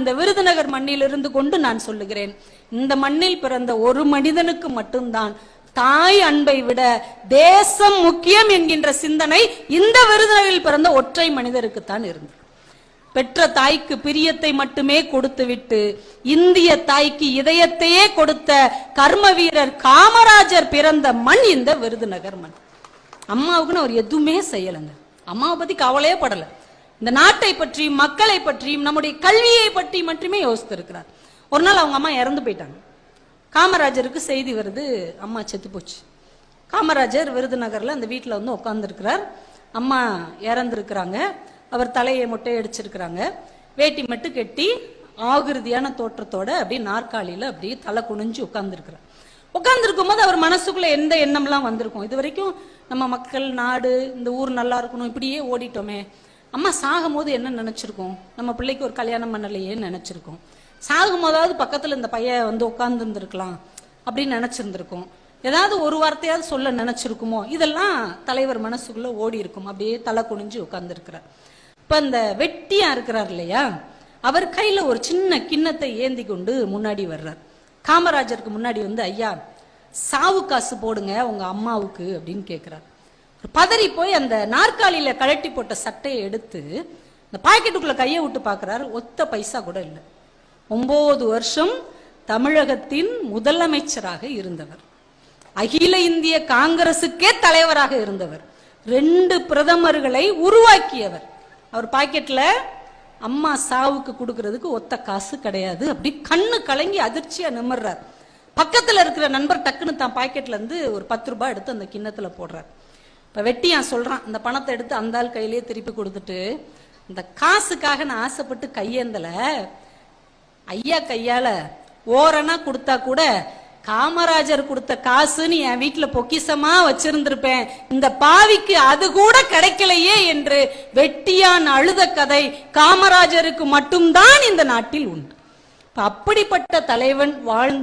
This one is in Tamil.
இந்த விருதுநகர் மண்ணில் இருந்து கொண்டு நான் சொல்லுகிறேன், இந்த மண்ணில் பிறந்த ஒரு மனிதனுக்கு மட்டும்தான் தாய் அன்பை விட தேசம் முக்கியம் என்கின்ற சிந்தனை இந்த விருதுநகரில் பிறந்த ஒற்றை மனிதருக்குத்தான் இருந்தது. பெற்ற தாய்க்கு பிரியத்தை மட்டுமே கொடுத்துவிட்டு இந்திய தாய்க்கு இதயத்தையே கொடுத்த கர்ம வீரர் காமராஜர் பிறந்த மண் இந்த விருதுநகர் மண். அம்மாவுக்குன்னு அவர் எதுவுமே செய்யலைங்க. அம்மாவை பத்தி கவலையே படல. இந்த நாட்டை பற்றியும் மக்களை பற்றியும் நம்முடைய கல்வியை பற்றி மட்டுமே யோசித்திருக்கிறார். ஒரு நாள் அவங்க அம்மா இறந்து போயிட்டாங்க. காமராஜருக்கு செய்தி வருது, அம்மா செத்து போச்சு. காமராஜர் விருதுநகர்ல அந்த வீட்டில் வந்து உட்கார்ந்துருக்கிறார். அம்மா இறந்துருக்கிறாங்க. அவர் தலையை மொட்டை அடிச்சிருக்கிறாங்க. வேட்டி மட்டும் கட்டி ஆகிருதியான தோற்றத்தோட அப்படி நாற்காலியில அப்படி தலை குனிஞ்சு உட்கார்ந்துருக்கிறார். உட்கார்ந்துருக்கும் போது அவர் மனசுக்குள்ள எந்த எண்ணம்லாம் வந்திருக்கும்? இது வரைக்கும் நம்ம மக்கள், நாடு, இந்த ஊர் நல்லா இருக்கணும் இப்படியே ஓடிட்டோமே, அம்மா சாகும் போது என்ன நினைச்சிருக்கோம்? நம்ம பிள்ளைக்கு ஒரு கல்யாணம் பண்ணலையேன்னு நினைச்சிருக்கோம். சாகும் போதாவது பக்கத்துல இந்த பையன் வந்து உட்கார்ந்து இருந்திருக்கலாம் அப்படின்னு நினைச்சிருந்திருக்கோம். ஏதாவது ஒரு வார்த்தையாவது சொல்ல நினைச்சிருக்குமோ? இதெல்லாம் தலைவர் மனசுக்குள்ள ஓடி இருக்கும். அப்படியே தலை குனிஞ்சு உட்கார்ந்து இருக்கிறார். இப்ப இந்த வெட்டியா இருக்கிறார் இல்லையா, அவர் கையில ஒரு சின்ன கிண்ணத்தை ஏந்தி கொண்டு முன்னாடி வர்றார். காமராஜருக்கு முன்னாடி வந்து, ஐயா சாவு காசு போடுங்க உங்க அம்மாவுக்கு அப்படின்னு கேட்கிறார். பதறி போய் அந்த நாற்காலியில கழட்டி போட்ட சட்டையை எடுத்து இந்த பாக்கெட்டுக்குள்ள கையை விட்டு பாக்குறாரு. ஒத்த பைசா கூட இல்லை. 9 வருஷம் தமிழகத்தின் முதலமைச்சராக இருந்தவர், அகில இந்திய காங்கிரசுக்கே தலைவராக இருந்தவர், 2 பிரதமர்களை உருவாக்கியவர். அவர் பாக்கெட்ல அம்மா சாவுக்கு கொடுக்கறதுக்கு ஒத்த காசு கிடையாது. அப்படி கண்ணு கலங்கி அதிர்ச்சியா நிமிர்றார். பக்கத்துல இருக்கிற நண்பர் டக்குன்னு தான் பாக்கெட்ல இருந்து ஒரு 10 ரூபாய் எடுத்து அந்த கிண்ணத்துல போடுறார். இப்ப வெட்டியான் சொல்றான், இந்த பணத்தை எடுத்து அந்த ஆள் கையிலேயே திருப்பி கொடுத்துட்டு, இந்த காசுக்காக நான் ஆசைப்பட்டு கையேந்தல, ஐயா கையால ஓரணா கொடுத்தா கூட காமராஜர் கொடுத்த காசுன்னு என் வீட்டுல பொக்கிசமா வச்சிருந்திருப்பேன், இந்த பாவிக்கு அது கூட கிடைக்கலையே என்று வெட்டியான் அழுத கதை காமராஜருக்கு மட்டும்தான் இந்த நாட்டில் உண்டு. அப்படிப்பட்ட தலைவன் வாழ்ந்த